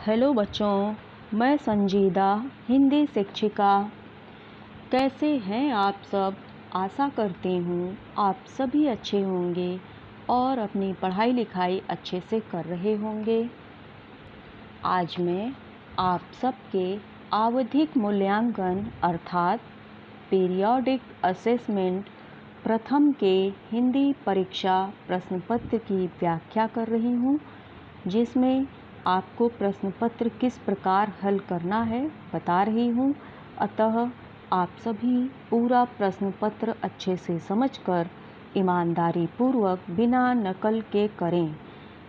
Hello बच्चों, मैं संजीदा हिंदी शिक्षिका। कैसे हैं आप सब? आशा करती हूँ आप सभी अच्छे होंगे और अपनी पढ़ाई लिखाई अच्छे से कर रहे होंगे। आज मैं आप सबके आवधिक मूल्यांकन अर्थात पीरियोडिक असेसमेंट प्रथम के हिंदी परीक्षा प्रश्न पत्र की व्याख्या कर रही हूँ, जिसमें आपको प्रश्न पत्र किस प्रकार हल करना है बता रही हूँ। अतः आप सभी पूरा प्रश्न पत्र अच्छे से समझकर ईमानदारी पूर्वक बिना नकल के करें।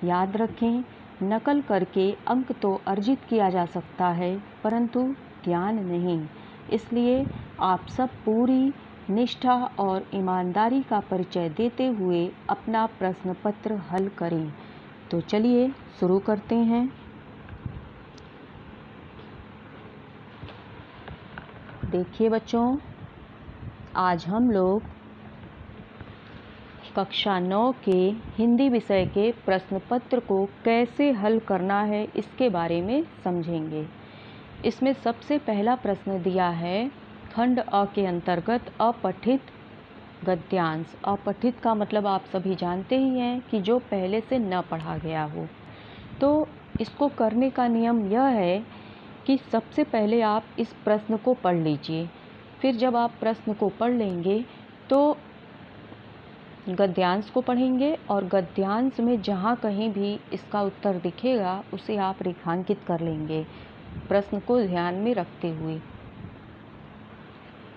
याद रखें, नकल करके अंक तो अर्जित किया जा सकता है, परंतु ज्ञान नहीं। इसलिए आप सब पूरी निष्ठा और ईमानदारी का परिचय देते हुए अपना प्रश्न पत्र हल करें। तो चलिए शुरू करते हैं। देखिए बच्चों, आज हम लोग कक्षा 9 के हिंदी विषय के प्रश्न पत्र को कैसे हल करना है इसके बारे में समझेंगे। इसमें सबसे पहला प्रश्न दिया है खंड अ के अंतर्गत अपठित गद्यांश। अपठित का मतलब आप सभी जानते ही हैं कि जो पहले से न पढ़ा गया हो। तो इसको करने का नियम यह है कि सबसे पहले आप इस प्रश्न को पढ़ लीजिए। फिर जब आप प्रश्न को पढ़ लेंगे तो गद्यांश को पढ़ेंगे और गद्यांश में जहाँ कहीं भी इसका उत्तर दिखेगा उसे आप रेखांकित कर लेंगे प्रश्न को ध्यान में रखते हुए,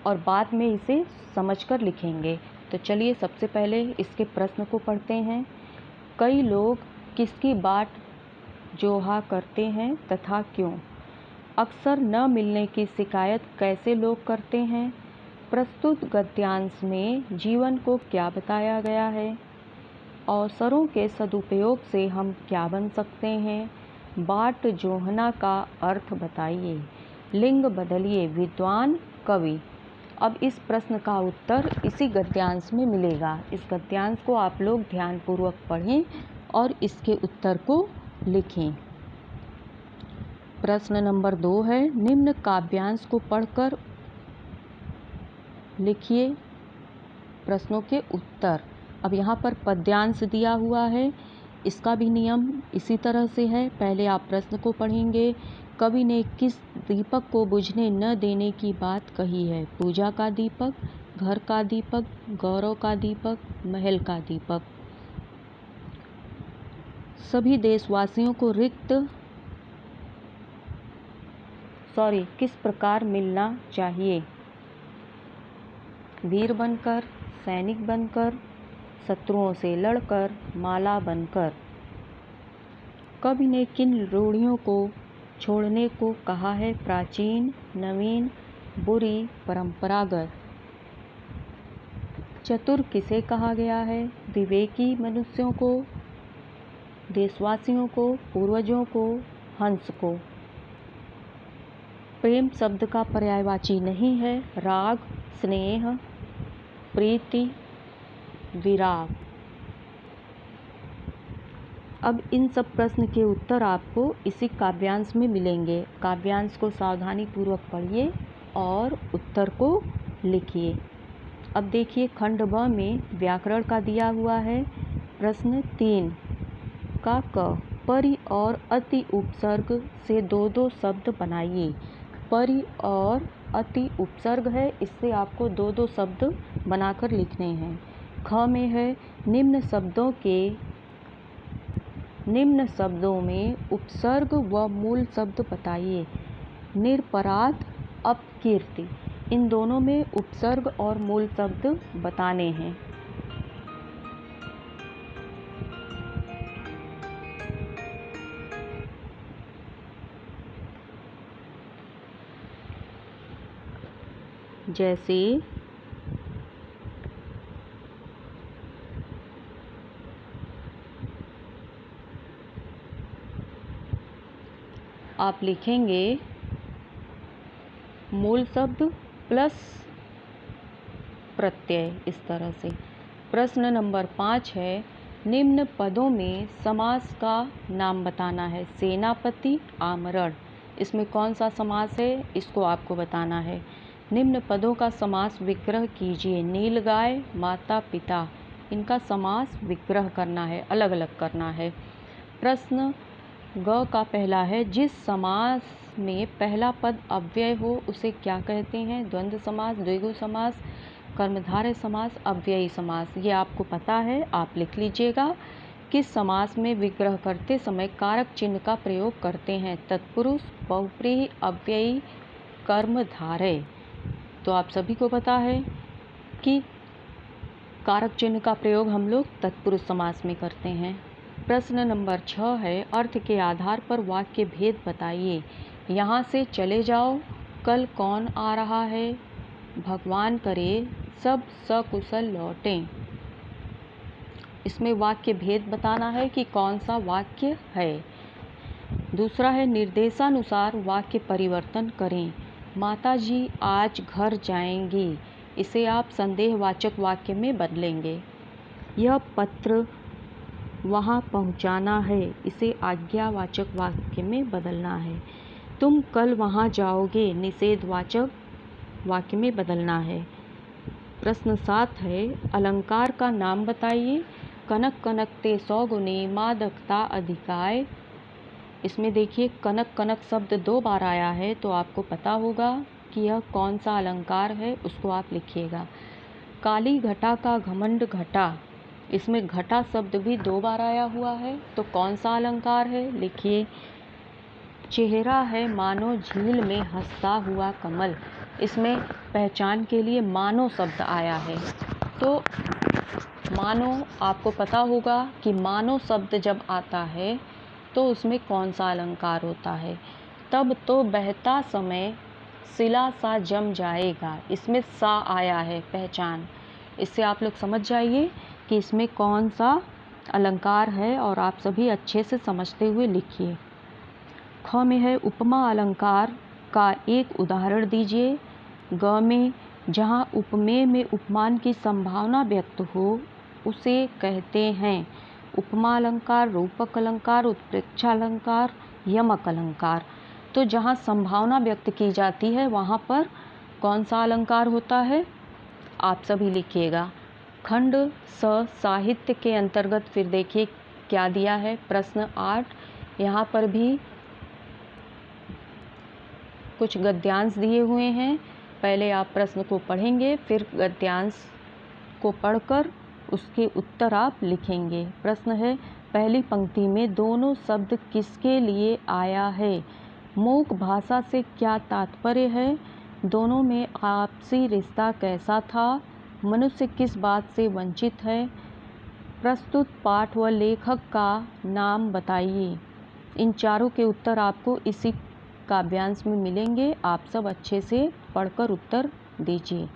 और बाद में इसे समझकर लिखेंगे। तो चलिए सबसे पहले इसके प्रश्न को पढ़ते हैं। कई लोग किसकी बाट जोहा करते हैं तथा क्यों? अक्सर न मिलने की शिकायत कैसे लोग करते हैं? प्रस्तुत गद्यांश में जीवन को क्या बताया गया है? अवसरों के सदुपयोग से हम क्या बन सकते हैं? बाट जोहना का अर्थ बताइए। लिंग बदलिए, विद्वान कवि। अब इस प्रश्न का उत्तर इसी गद्यांश में मिलेगा। इस गद्यांश को आप लोग ध्यानपूर्वक पढ़ें और इसके उत्तर को लिखें। प्रश्न नंबर 2 है, निम्न काव्यांश को पढ़कर लिखिए प्रश्नों के उत्तर। अब यहाँ पर पद्यांश दिया हुआ है, इसका भी नियम इसी तरह से है। पहले आप प्रश्न को पढ़ेंगे। कवि ने किस दीपक को बुझने न देने की बात कही है? पूजा का दीपक, घर का दीपक, गौरव का दीपक, महल का दीपक। सभी देशवासियों को किस प्रकार मिलना चाहिए? वीर बनकर, सैनिक बनकर, शत्रुओं से लड़कर, माला बनकर। कवि ने किन रूढ़ियों को छोड़ने को कहा है? प्राचीन, नवीन, बुरी, परंपरागत। चतुर किसे कहा गया है? विवेकी मनुष्यों को, देशवासियों को, पूर्वजों को, हंस को। प्रेम शब्द का पर्यायवाची नहीं है। राग, स्नेह, प्रीति, विराग। अब इन सब प्रश्न के उत्तर आपको इसी काव्यांश में मिलेंगे। काव्यांश को सावधानी पूर्वक पढ़िए और उत्तर को लिखिए। अब देखिए खंड ब में व्याकरण का दिया हुआ है। प्रश्न 3 का क, परि और अति उपसर्ग से दो शब्द बनाइए। परि और अति उपसर्ग है, इससे आपको दो शब्द बनाकर लिखने हैं। ख में है, निम्न शब्दों में उपसर्ग व मूल शब्द बताइए। निरपराध, अपकीर्ति। इन दोनों में उपसर्ग और मूल शब्द बताने हैं। जैसे आप लिखेंगे मूल शब्द प्लस प्रत्यय, इस तरह से। प्रश्न नंबर 5 है, निम्न पदों में समास का नाम बताना है। सेनापति, आमरण, इसमें कौन सा समास है इसको आपको बताना है। निम्न पदों का समास विग्रह कीजिए। नीलगाय, माता पिता, इनका समास विग्रह करना है, अलग अलग करना है। प्रश्न ग का पहला है, जिस समास में पहला पद अव्यय हो उसे क्या कहते हैं? द्वंद्व समास, द्विगु समास, कर्मधारय समास, अव्ययी समास। ये आपको पता है, आप लिख लीजिएगा। किस समास में विग्रह करते समय कारक चिन्ह का प्रयोग करते हैं? तत्पुरुष, बहुव्रीहि, अव्ययी, कर्मधारय। तो आप सभी को पता है कि कारक चिन्ह का प्रयोग हम लोग तत्पुरुष समास में करते हैं। प्रश्न नंबर 6 है, अर्थ के आधार पर वाक्य भेद बताइए। यहाँ से चले जाओ, कल कौन आ रहा है? भगवान करे सब सकुशल लौटें। इसमें वाक्य भेद बताना है कि कौन सा वाक्य है। दूसरा है, निर्देशानुसार वाक्य परिवर्तन करें। माताजी आज घर जाएंगी, इसे आप संदेहवाचक वाक्य में बदलेंगे। यह पत्र वहाँ पहुँचाना है, इसे आज्ञावाचक वाक्य में बदलना है। तुम कल वहाँ जाओगे, निषेधवाचक वाक्य में बदलना है। प्रश्न 7 है, अलंकार का नाम बताइए। कनक कनकते सौगुने मादकता अधिकाय। इसमें देखिए कनक कनक शब्द 2 बार आया है, तो आपको पता होगा कि यह कौन सा अलंकार है, उसको आप लिखिएगा। काली घटा का घमंड घटा, इसमें घटा शब्द भी 2 बार आया हुआ है, तो कौन सा अलंकार है? लिखिए। चेहरा है मानो झील में हंसता हुआ कमल, इसमें पहचान के लिए मानो शब्द आया है। तो मानो, आपको पता होगा कि मानो शब्द जब आता है तो उसमें कौन सा अलंकार होता है। तब तो बहता समय सिला सा जम जाएगा, इसमें सा आया है, पहचान। इससे आप लोग समझ जाइए कि इसमें कौन सा अलंकार है और आप सभी अच्छे से समझते हुए लिखिए। ख में है, उपमा अलंकार का एक उदाहरण दीजिए। ग में, जहाँ उपमेय में उपमान की संभावना व्यक्त हो उसे कहते हैं उपमा अलंकार, रूपक अलंकार, उत्प्रेक्षा अलंकार, यमक अलंकार। तो जहाँ संभावना व्यक्त की जाती है वहाँ पर कौन सा अलंकार होता है? आप सभी लिखिएगा। खंड स साहित्य के अंतर्गत फिर देखिए क्या दिया है। प्रश्न 8, यहाँ पर भी कुछ गद्यांश दिए हुए हैं। पहले आप प्रश्न को पढ़ेंगे, फिर गद्यांश को पढ़कर उसके उत्तर आप लिखेंगे। प्रश्न है, पहली पंक्ति में दोनों शब्द किसके लिए आया है? मूक भाषा से क्या तात्पर्य है? दोनों में आपसी रिश्ता कैसा था? मनुष्य किस बात से वंचित है? प्रस्तुत पाठ व लेखक का नाम बताइए। इन चारों के उत्तर आपको इसी काव्यांश में मिलेंगे, आप सब अच्छे से पढ़कर उत्तर दीजिए।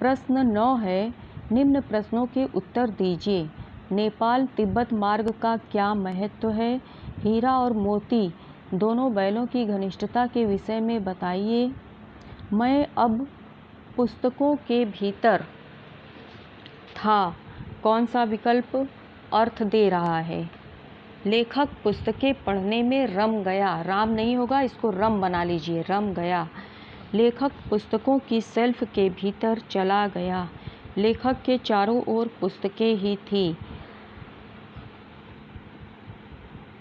प्रश्न 9 है, निम्न प्रश्नों के उत्तर दीजिए। नेपाल तिब्बत मार्ग का क्या महत्व है? हीरा और मोती दोनों बैलों की घनिष्ठता के विषय में बताइए। मैं अब पुस्तकों के भीतर था, कौन सा विकल्प अर्थ दे रहा है? लेखक पुस्तकें पढ़ने में रम गया, राम नहीं होगा, इसको रम बना लीजिए, रम गया। लेखक पुस्तकों की शेल्फ के भीतर चला गया। लेखक के चारों ओर पुस्तकें ही थी।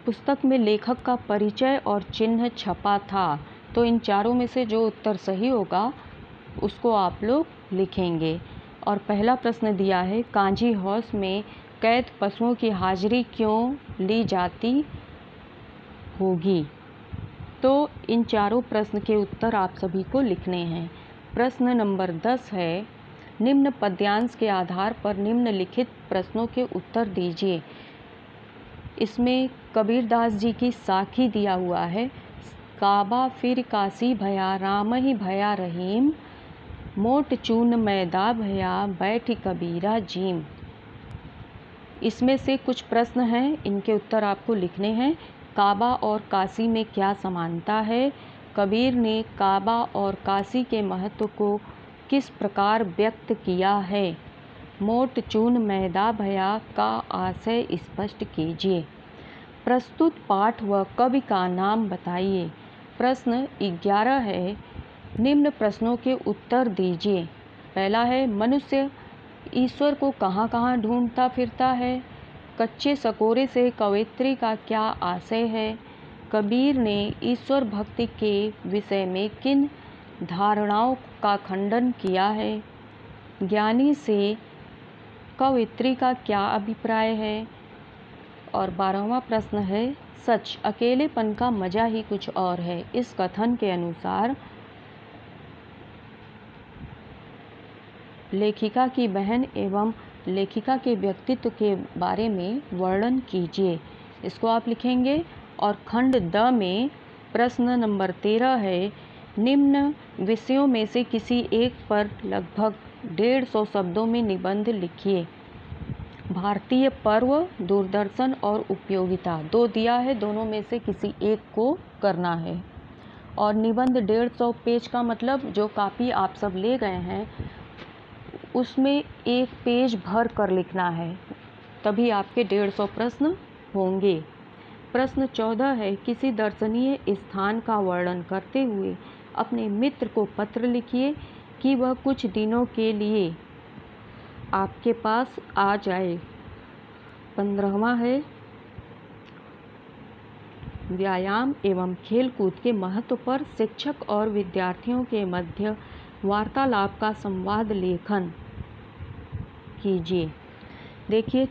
पुस्तक में लेखक का परिचय और चिन्ह छपा था। तो इन चारों में से जो उत्तर सही होगा उसको आप लोग लिखेंगे। और पहला प्रश्न दिया है, कांजी हाउस में कैद पशुओं की हाजिरी क्यों ली जाती होगी? तो इन चारों प्रश्न के उत्तर आप सभी को लिखने हैं। प्रश्न नंबर 10 है, निम्न पद्यांश के आधार पर निम्नलिखित प्रश्नों के उत्तर दीजिए। इसमें कबीरदास जी की साखी दिया हुआ है। काबा फिर काशी भया, राम ही भया रहीम, मोट चून मैदा भया, बैठ कबीरा जीम। इसमें से कुछ प्रश्न हैं, इनके उत्तर आपको लिखने हैं। काबा और काशी में क्या समानता है? कबीर ने काबा और काशी के महत्व को किस प्रकार व्यक्त किया है? मोट चून मैदा भया का आशय स्पष्ट कीजिए। प्रस्तुत पाठ व कवि का नाम बताइए। प्रश्न 11 है। निम्न प्रश्नों के उत्तर दीजिए। पहला है, मनुष्य ईश्वर को कहाँ कहाँ ढूंढता फिरता है। कच्चे सकोरे से कवयित्री का क्या आशय है। कबीर ने ईश्वर भक्ति के विषय में किन धारणाओं का खंडन किया है। ज्ञानी से कवयित्री का क्या अभिप्राय है। और 12वां प्रश्न है, सच अकेलेपन का मजा ही कुछ और है, इस कथन के अनुसार लेखिका की बहन एवं लेखिका के व्यक्तित्व के बारे में वर्णन कीजिए। इसको आप लिखेंगे। और खंड द में प्रश्न नंबर 13 है। निम्न विषयों में से किसी एक पर लगभग 150 शब्दों में निबंध लिखिए। भारतीय पर्व, दूरदर्शन और उपयोगिता, 2 दिया है, दोनों में से किसी एक को करना है। और निबंध 150 पेज का मतलब जो कापी आप सब ले गए हैं उसमें 1 पेज भर कर लिखना है, तभी आपके 150 प्रश्न होंगे। प्रश्न 14 है। किसी दर्शनीय स्थान का वर्णन करते हुए अपने मित्र को पत्र लिखिए कि वह कुछ दिनों के लिए आपके पास आ जाए। 15वां है। व्यायाम एवं खेलकूद के महत्व पर शिक्षक और विद्यार्थियों के मध्य वार्तालाप का संवाद लेखन कीजिए। देखिए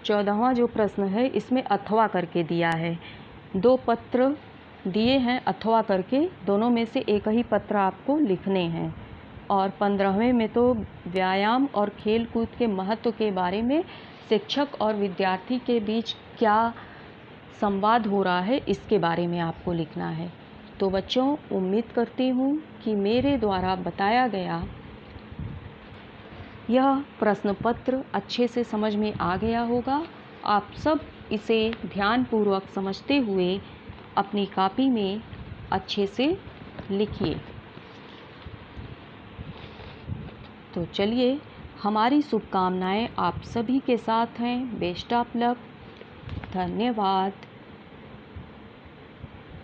14वां जो प्रश्न है इसमें अथवा करके दिया है। 2 पत्र दिए हैं अथवा करके, दोनों में से एक ही पत्र आपको लिखने हैं। और 15वें में तो व्यायाम और खेल कूद के महत्व के बारे में शिक्षक और विद्यार्थी के बीच क्या संवाद हो रहा है इसके बारे में आपको लिखना है। तो बच्चों, उम्मीद करती हूँ कि मेरे द्वारा बताया गया यह प्रश्न पत्र अच्छे से समझ में आ गया होगा। आप सब इसे ध्यानपूर्वक समझते हुए अपनी कॉपी में अच्छे से लिखिए। तो चलिए, हमारी शुभकामनाएं आप सभी के साथ हैं। Best of luck. धन्यवाद।